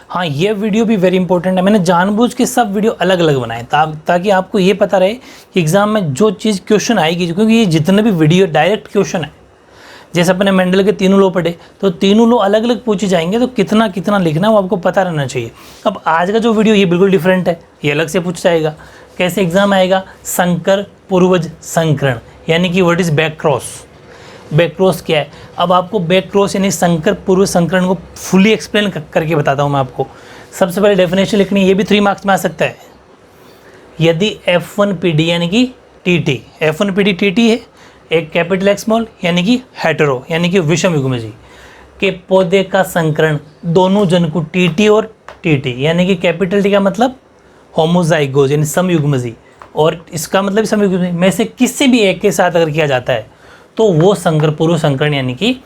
हाँ, ये वीडियो भी वेरी इंपॉर्टेंट है। मैंने जानबूझ के सब वीडियो अलग अलग बनाए ताकि आपको ये पता रहे कि एग्ज़ाम में जो चीज़ क्वेश्चन आएगी, क्योंकि ये जितने भी वीडियो डायरेक्ट क्वेश्चन है, जैसे अपने मेंडल के तीनों लॉ पढ़े तो तीनों लॉ अलग अलग पूछे जाएंगे, तो कितना कितना लिखना है वो आपको पता रहना चाहिए। अब आज का जो वीडियो ये बिल्कुल डिफरेंट है, ये अलग से पूछ जाएगा। कैसे एग्जाम आएगा? संकर पूर्वज संकरण, यानी कि what is back cross. Back cross क्या है? अब आपको बैक क्रॉस यानी संकर पूर्व संकरण को फुली एक्सप्लेन करके बताता हूँ मैं आपको। सबसे पहले डेफिनेशन लिखनी है, ये भी 3 मार्क्स में आ सकता है। यदि F1PD यानी कि TT, F1PD TT है, एक कैपिटल एक्स स्मॉल यानी कि हेटेरो यानी कि विषम युग्मजी के पौधे का संकरण, दोनों जन को TT और TT यानी कि कैपिटल T का मतलब होमोजाइगोस यानी समयुग्मजी, और इसका मतलब समयुग्मजी में से किसी भी एक के साथ अगर किया जाता है तो वो संकर पूर्व संकरण यानी कि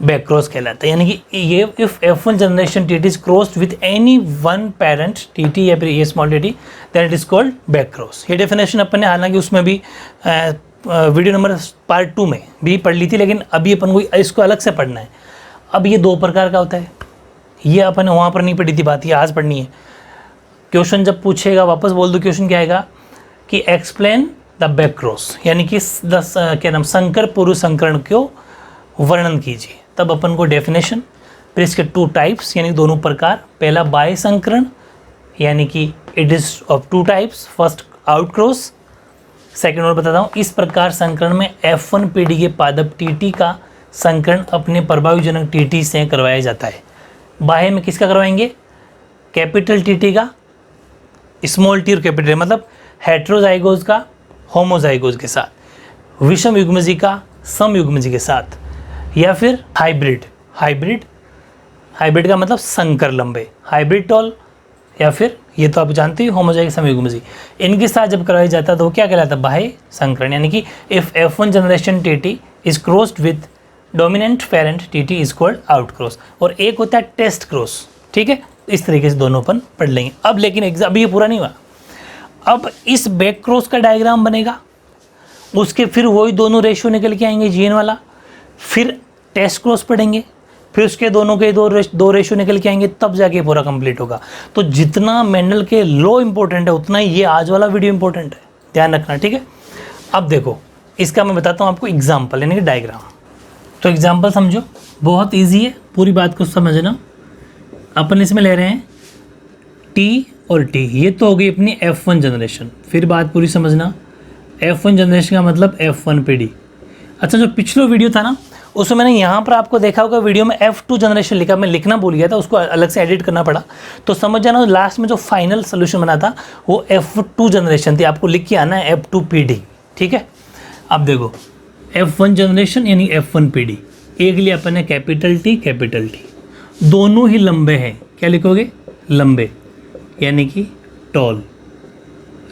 बैक क्रॉस कहलाता है। यानी कि ये if F1 generation TT is crossed with any one parent TT या फिर ये small TT then it is called back cross. ये डेफिनेशन अपन ने हालांकि उसमें भी वीडियो नंबर पार्ट 2 में भी पढ़ ली थी, लेकिन अभी अपन को इसको अलग से पढ़ना है। अब ये 2 प्रकार का होता है, ये अपन ने वहाँ पर नहीं पढ़ी थी बात, ये आज पढ़नी है। क्वेश्चन जब पूछेगा वापस बोल दो, क्वेश्चन क्या आएगा कि एक्सप्लेन द बैक क्रॉस यानी कि क्या नाम संकर पूर्व संकरण को वर्णन कीजिए। तब अपन को डेफिनेशन, फिर इसके 2 टाइप्स यानी दोनों प्रकार। पहला बाह्य संकरण यानी कि it is of 2 types, first out cross, second और बताता हूँ। इस प्रकार संकरण में F1PD के पादप TT का संकरण अपने प्रभावीजनक TT से करवाया जाता है। बाह्य में किसका करवाएंगे? कैपिटल TT का स्मॉल टी और कैपिटल, मतलब हेट्रोजाइगोस का होमोजाइगोस के साथ, विषम युग्मजी का समयुग्मजी के साथ, या फिर हाइब्रिड का मतलब संकर लंबे, हाइब्रिड टॉल, या फिर ये तो आप जानते हो होमोजाइगस समयुग्मजी, इनके साथ जब करवाया जाता है तो वो क्या कहलाता है? बाह्य संकरण। यानी कि if F1 generation TT is crossed with dominant parent TT is called out cross, और एक होता है टेस्ट क्रॉस। ठीक है, इस तरीके से दोनों अपन पढ़ लेंगे। अब लेकिन एग्जाम अभी ये पूरा नहीं हुआ, अब इस बैक क्रॉस का डायग्राम बनेगा, उसके फिर वही दोनों रेशियो निकल के आएंगे जीएन वाला, फिर टेस्ट क्रॉस पढ़ेंगे, फिर उसके दोनों के दो रेशियो निकल के आएंगे, तब जाके पूरा कंप्लीट होगा। तो जितना मेंडल के लॉ इंपॉर्टेंट है उतना ही ये आज वाला वीडियो इंपॉर्टेंट है, ध्यान रखना। ठीक है, अब देखो इसका मैं बताता हूँ आपको एग्जाम्पल यानी कि डायग्राम। तो एग्जाम्पल समझो, बहुत ईजी है, पूरी बात को समझना। अपन इसमें ले रहे हैं T और T, ये तो हो गई अपनी F1 जनरेशन। फिर बात पूरी समझना, F1 जनरेशन का मतलब F1PD। अच्छा, जो पिछला वीडियो था ना उसमें मैंने यहाँ पर आपको देखा होगा वीडियो में F2 जनरेशन लिखा, मैं लिखना भूल गया था, उसको अलग से एडिट करना पड़ा। तो समझ जाना लास्ट में जो फाइनल सोल्यूशन बना था वो F2 जनरेशन थी, आपको लिख के आना है F2PD। ठीक है, अब देखो F1 जनरेशन यानी F1PD, एक लिए अपन ने कैपिटल T, दोनों ही लंबे हैं। क्या लिखोगे? लंबे यानी कि टॉल,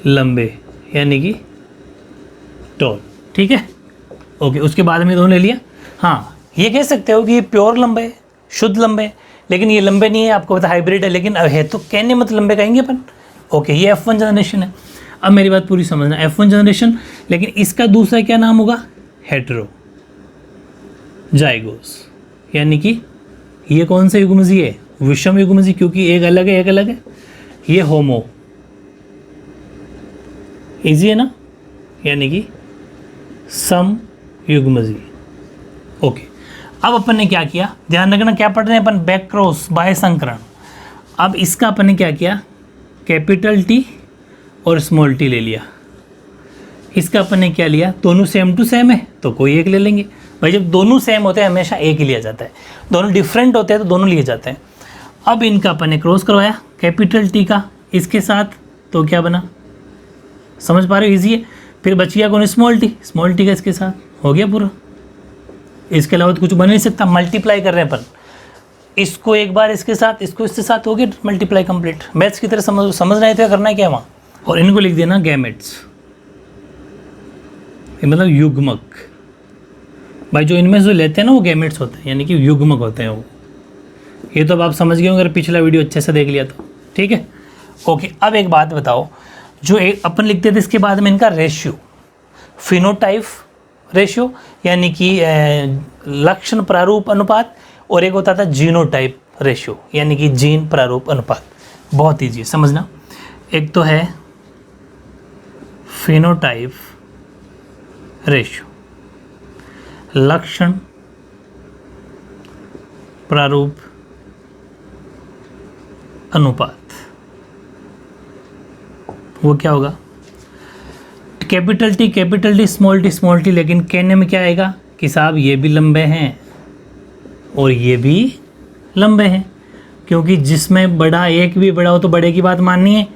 लंबे यानी कि टॉल। ठीक है, ओके। उसके बाद में दोनों ले लिया। हाँ, ये कह सकते हो कि ये प्योर लंबे है, शुद्ध लंबे है, लेकिन ये लंबे नहीं है, आपको पता हाइब्रिड है, लेकिन अब है तो कहने मत लंबे कहेंगे अपन। ओके, ये F1 जनरेशन है। अब मेरी बात पूरी समझना, F1 जनरेशन, लेकिन इसका दूसरा क्या नाम होगा? हेटेरोजाइगोस, यानी कि ये कौन सा युग्मजी है? विषम युग्मजी, क्योंकि एक अलग है एक अलग है। ये होमो, इजी है ना, यानी कि सम युग्मजी। ओके, अब अपन ने क्या किया, ध्यान रखना क्या पढ़ रहे हैं अपन? बैक क्रॉस, बाह्य संकरण। अब इसका अपन ने क्या किया? कैपिटल T और स्मॉल t ले लिया। इसका अपन ने क्या लिया? दोनों सेम टू सेम है तो कोई एक ले लेंगे। भाई जब दोनों सेम होते हैं हमेशा एक ही लिया जाता है, दोनों डिफरेंट होते हैं तो दोनों लिए जाते हैं। अब इनका अपन ने क्रॉस करवाया कैपिटल T का इसके साथ, तो क्या बना? समझ पा रहे हो? ईजी है। फिर बच गया कौन? स्मॉल t का इसके साथ, हो गया पूरा। इसके अलावा तो कुछ बन नहीं सकता, मल्टीप्लाई कर रहे हैं अपन, इसको एक बार इसके साथ, इसको इसके साथ, हो गया मल्टीप्लाई कंप्लीट। मैथ्स की तरह समझना है तो करना है क्या वहाँ, और इनको लिख देना गैमेट्स, मतलब युग्मक। भाई जो इनमें जो लेते हैं ना वो गैमेट्स होते हैं, यानी कि युग्मक होते हैं वो। ये तो अब आप समझ गए अगर पिछला वीडियो अच्छे से देख लिया तो। ठीक है, ओके। अब एक बात बताओ, जो एक अपन लिखते थे इसके बाद में इनका रेशियो, फिनोटाइप रेशियो यानी कि लक्षण प्रारूप अनुपात, और एक होता था जीनोटाइप रेशियो, यानी कि जीन प्रारूप अनुपात। बहुत ईजी है समझना। एक तो है फिनोटाइप रेशियो, लक्षण प्रारूप अनुपात। वो क्या होगा? कैपिटल टी स्मॉल टी, लेकिन कहने में क्या आएगा कि साहब ये भी लंबे हैं और ये भी लंबे हैं, क्योंकि जिसमें बड़ा एक भी बड़ा हो तो बड़े की बात माननी है,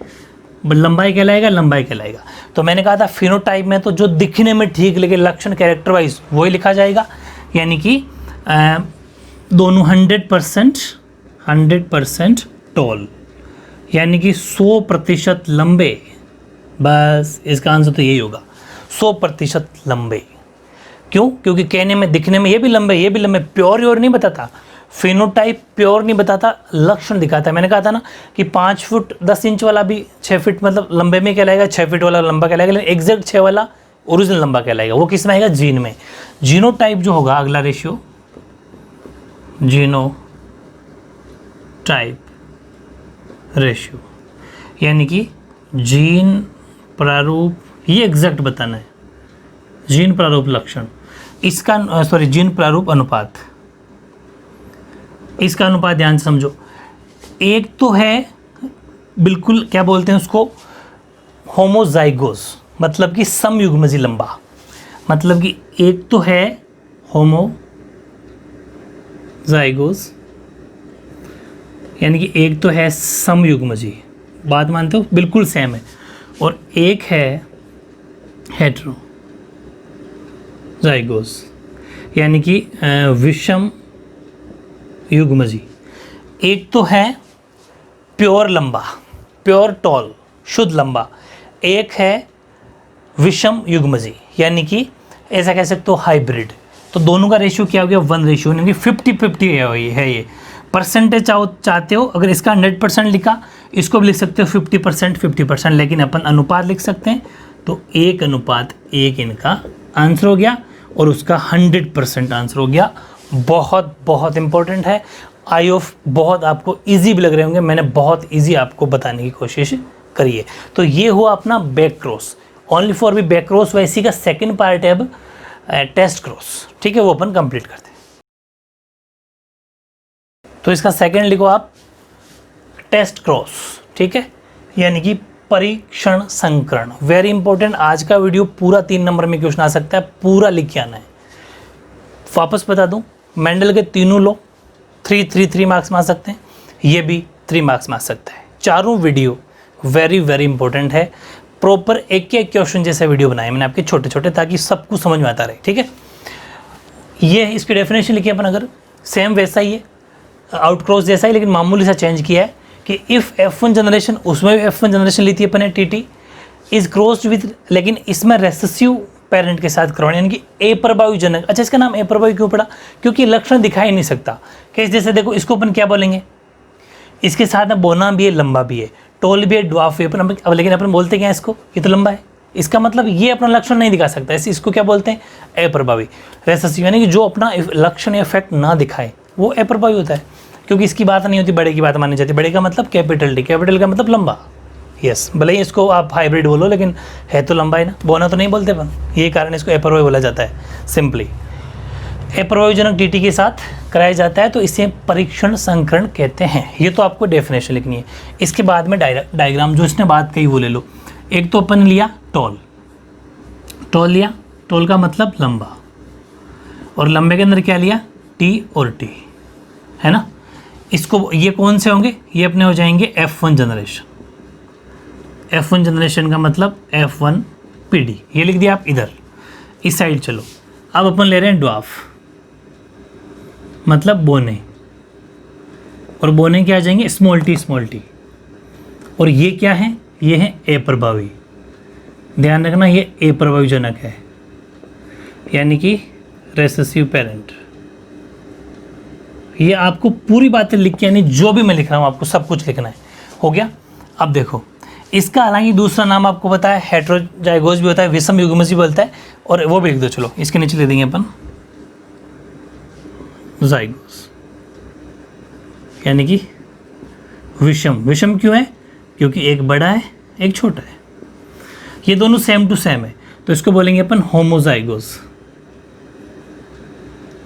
लंबाई कहलाएगा, लंबाई कहलाएगा। तो मैंने कहा था फिनोटाइप में तो जो दिखने में ठीक लेकिन लक्षण कैरेक्टर वाइज वही लिखा जाएगा, यानी कि दोनों 100% टॉल, यानी कि 100% लंबे। बस इसका आंसर तो यही होगा, 100% लंबे। क्यों? क्योंकि कहने में दिखने में ये भी लंबे ये भी लंबे, प्योर और नहीं बताता, फिनोटाइप प्योर नहीं बताता, लक्षण दिखाता है। मैंने कहा था ना कि 5 फुट 10 इंच वाला भी 6 फीट मतलब लंबे में कहलाएगा, 6 फीट वाला लंबा कहलाएगा, लेकिन एग्जैक्ट 6 वाला ओरिजिनल लंबा कहलाएगा। वो किस में आएगा? जीन में। जीनोटाइप जो होगा अगला रेशियो, जीनोटाइप रेशियो, यानी कि जीन प्रारूप, ये एग्जैक्ट बताना है, जीन प्रारूप लक्षण, इसका जीन प्रारूप अनुपात। इसका अनुपात ध्यान से समझो। एक तो है बिल्कुल क्या बोलते हैं उसको, होमोजाइगोस, मतलब कि समयुग्मजी लंबा, मतलब कि एक तो है होमोजाइगोस, यानी कि एक तो है समयुग्मजी, बात मानते हो, बिल्कुल सेम है, और एक है हेटेरोजाइगोस, यानी कि विषम युग्मजी। एक तो है प्योर लंबा, प्योर टॉल, शुद्ध लंबा, एक है विषम युग्मजी, यानी कि ऐसा कह सकते हो हाइब्रिड। तो दोनों का रेशियो क्या हो गया? 1 रेशियो, यानी कि 50-50 है ये। परसेंटेज चाहते हो, अगर इसका 100% लिखा, इसको भी लिख सकते हो 50%, लेकिन अपन अनुपात लिख सकते हैं, तो 1:1 इनका आंसर हो गया और उसका 100% आंसर हो गया। बहुत बहुत इंपॉर्टेंट है। आई ऑफ बहुत आपको इजी भी लग रहे होंगे, मैंने बहुत इजी आपको बताने की कोशिश करी है। तो ये हुआ अपना बैक क्रॉस, ओनली फॉर भी बैक क्रॉस। वैसी का सेकंड पार्ट है अब टेस्ट क्रॉस, ठीक है, वो अपन कंप्लीट करते हैं। तो इसका सेकंड लिखो आप, टेस्ट क्रॉस, ठीक है, यानी कि परीक्षण संकरण। वेरी इंपॉर्टेंट, आज का वीडियो पूरा 3 नंबर में क्वेश्चन आ सकता है, पूरा लिख के आना है। वापस बता दूं, मेंडल के तीनों लो 3 मार्क्स में आ सकते हैं, ये भी 3 मार्क्स में आ सकता है। चारों वीडियो वेरी वेरी इंपॉर्टेंट है। प्रॉपर एक एक क्वेश्चन जैसे वीडियो बनाए मैंने आपके छोटे छोटे, ताकि सब कुछ समझ में आता रहे, ठीक है। ये इसकी डेफिनेशन लिखी अपन, अगर सेम वैसा ही है, आउट क्रॉस जैसा ही, लेकिन मामूली सा चेंज किया है कि इफ़ F1 जनरेशन, उसमें भी F1 जनरेशन ली थी अपन ने TT इज क्रॉस्ड विथ, लेकिन इसमें रेसेसिव पेरेंट के साथ करवाना, यानी कि अप्रभावी जनक। अच्छा, इसका नाम अप्रभावी क्यों पड़ा? क्योंकि लक्षण दिखाई नहीं सकता। कैसे? जैसे देखो, इसको अपन क्या बोलेंगे, इसके साथ में बोना भी है, लंबा भी है, टोल भी है, ड्वार्फ भी है, अब लेकिन अपन बोलते क्या है इसको, ये तो लंबा है, इसका मतलब ये अपना लक्षण नहीं दिखा सकता, ऐसे इसको क्या बोलते हैं? अप्रभावी। रेसेसिव यानी कि जो अपना लक्षण या इफेक्ट ना दिखाए वो अप्रभावी होता है, क्योंकि इसकी बात नहीं होती, बड़े की बात मानी जाती है। बड़े का मतलब कैपिटल टी, कैपिटल का मतलब लंबा। यस, भले ही इसको आप हाइब्रिड बोलो, लेकिन है तो लंबा है ना, बोना तो नहीं बोलते अपन, यही कारण इसको अप्रभावी बोला जाता है। सिंपली अप्रभावीजनक टीटी के साथ कराया जाता है, तो इसे परीक्षण संकरण कहते हैं। ये तो आपको डेफिनेशन लिखनी है। इसके बाद में डायग्राम जो इसने बात कही वो ले लो। एक तो अपन लिया टॉल, टॉल लिया, टॉल का मतलब लंबा, और लंबे के अंदर क्या लिया? टी और टी, है ना। इसको ये कौन से होंगे? ये अपने हो जाएंगे F1 जनरेशन। F1 जनरेशन का मतलब F1 PD, ये लिख दिया आप इधर, इस साइड चलो। अब अपन ले रहे हैं ड्वार्फ, मतलब बोने, और बोने क्या आ जाएंगे? Small T. और ये क्या है? ये है अप्रभावी। ध्यान रखना, ये अप्रभावी जनक है, यानी कि रेसेसिव पेरेंट। ये आपको पूरी बातें लिख के, यानी जो भी मैं लिख रहा हूँ आपको सब कुछ लिखना है। हो गया। अब देखो, इसका हालांकि दूसरा नाम आपको पता है, हेटेरोजाइगोस भी होता है, विषम युग्मज भी बोलता है, और वो भी लिख दो। चलो इसके नीचे लिख देंगे अपन जाइगोस, यानी कि विषम। विषम क्यों है? क्योंकि एक बड़ा है एक छोटा है, ये दोनों सेम टू सेम है, तो इसको बोलेंगे अपन होमोजाइगोस।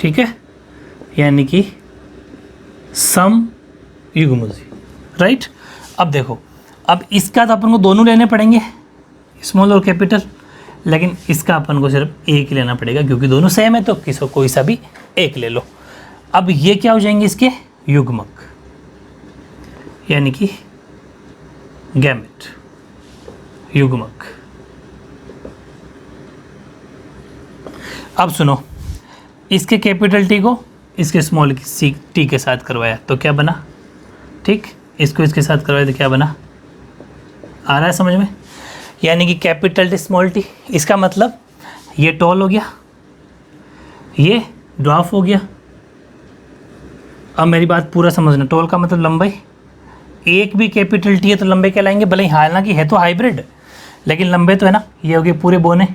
ठीक है, यानी कि सम युग्मजी, राइट। अब देखो, अब इसका तो अपन को दोनों लेने पड़ेंगे, स्मॉल और कैपिटल, लेकिन इसका अपन को सिर्फ एक ही लेना पड़ेगा क्योंकि दोनों सेम है, तो किसी कोई सा भी एक ले लो। अब ये क्या हो जाएंगे इसके युग्मक, यानी कि गैमेट, युग्मक। अब सुनो, इसके कैपिटल टी को इसके स्मॉल सी टी के साथ करवाया तो क्या बना, ठीक, इसको इसके साथ करवाया तो क्या बना, आ रहा है समझ में? यानी कि कैपिटल टी स्मॉल टी, इसका मतलब ये टॉल हो गया, ये ड्वार्फ हो गया। अब मेरी बात पूरा समझना, टॉल का मतलब लंबाई, एक भी कैपिटल टी है तो लंबे कहलाएंगे, भले ही हालांकि है तो हाइब्रिड, लेकिन लंबे तो है ना, ये हो गए पूरे बोने।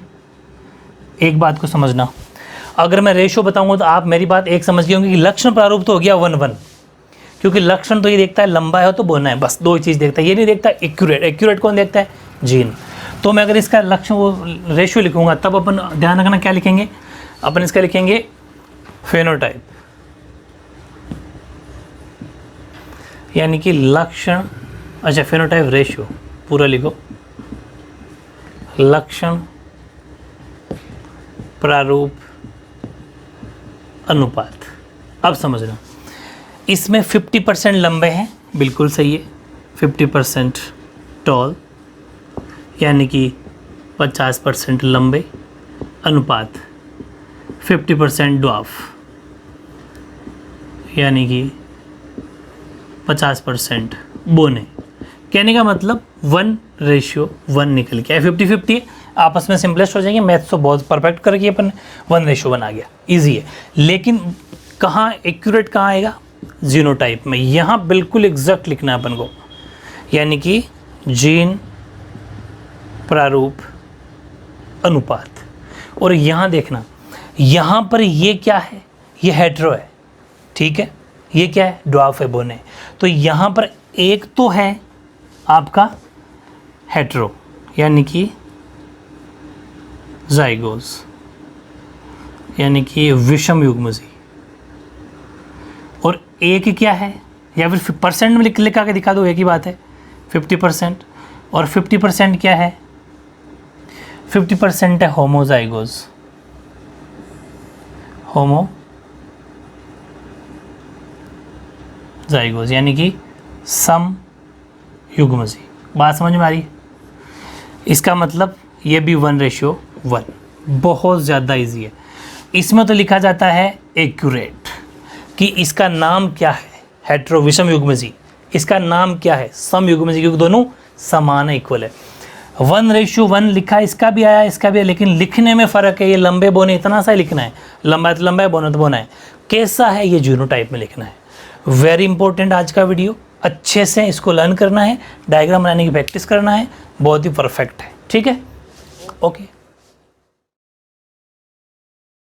एक बात को समझना, अगर मैं रेशो बताऊंगा तो आप मेरी बात एक समझ गए होंगे कि लक्षण प्रारूप तो हो गया 1:1, क्योंकि लक्षण तो ये देखता है लंबा है तो बोना है, बस दो चीज़ देखता है, ये नहीं देखता एक्यूरेट। एक्यूरेट कौन देखता है? जीन। तो मैं अगर इसका लक्षण वो रेशियो लिखूंगा तब अपन ध्यान रखना क्या लिखेंगे, अपन इसका लिखेंगे फेनोटाइप, यानी कि लक्षण, अच्छा फेनोटाइप रेशियो पूरा लिखो, लक्षण प्रारूप अनुपात। अब समझना, इसमें 50% लंबे हैं, बिल्कुल सही है, 50% टॉल, यानी कि 50% लंबे, अनुपात 50% ड्वार्फ, यानी कि 50% बोने। कहने का मतलब 1:1 निकल के आए, 50-50 है, आपस में सिंपलेस्ट हो जाएंगे। मैथ्स तो बहुत परफेक्ट करके अपन 1:1 आ गया, इजी है। लेकिन कहाँ एक्यूरेट कहाँ आएगा? जीनोटाइप में। यहाँ बिल्कुल एग्जैक्ट लिखना है अपन को, यानी कि जीन प्रारूप अनुपात। और यहाँ देखना, यहाँ पर ये क्या है? ये हेट्रो है, ठीक है, ये क्या है? ड्वार्फ है, बोने। तो यहाँ पर एक तो है आपका हेट्रो, यानी कि जाइगोस, यानी कि विषम युग्मजी, और एक क्या है, या फिर परसेंट में लिखा के दिखा दो, एक ही बात है, 50%। और 50% क्या है? 50% है होमोजाइगोस, होमोजाइगोस, यानी कि सम युग्मजी। बात समझ में आ रही है? इसका मतलब ये भी 1:1, बहुत ज़्यादा इजी है। इसमें तो लिखा जाता है एक्यूरेट, कि इसका नाम क्या है, हेट्रो विषम युग्मजी, इसका नाम क्या है, सम युग्मजी, क्योंकि दोनों समान है, इक्वल है। 1:1 लिखा, इसका भी आया, इसका भी है, लेकिन लिखने में फ़र्क है। ये लंबे बोने इतना सा ही लिखना है, लंबा है तो लंबा है, बोना तो बोना है। कैसा है? ये जीनोटाइप में लिखना है। वेरी इंपॉर्टेंट आज का वीडियो, अच्छे से इसको लर्न करना है, डायग्राम बनाने की प्रैक्टिस करना है, बहुत ही परफेक्ट है, ठीक है, ओके।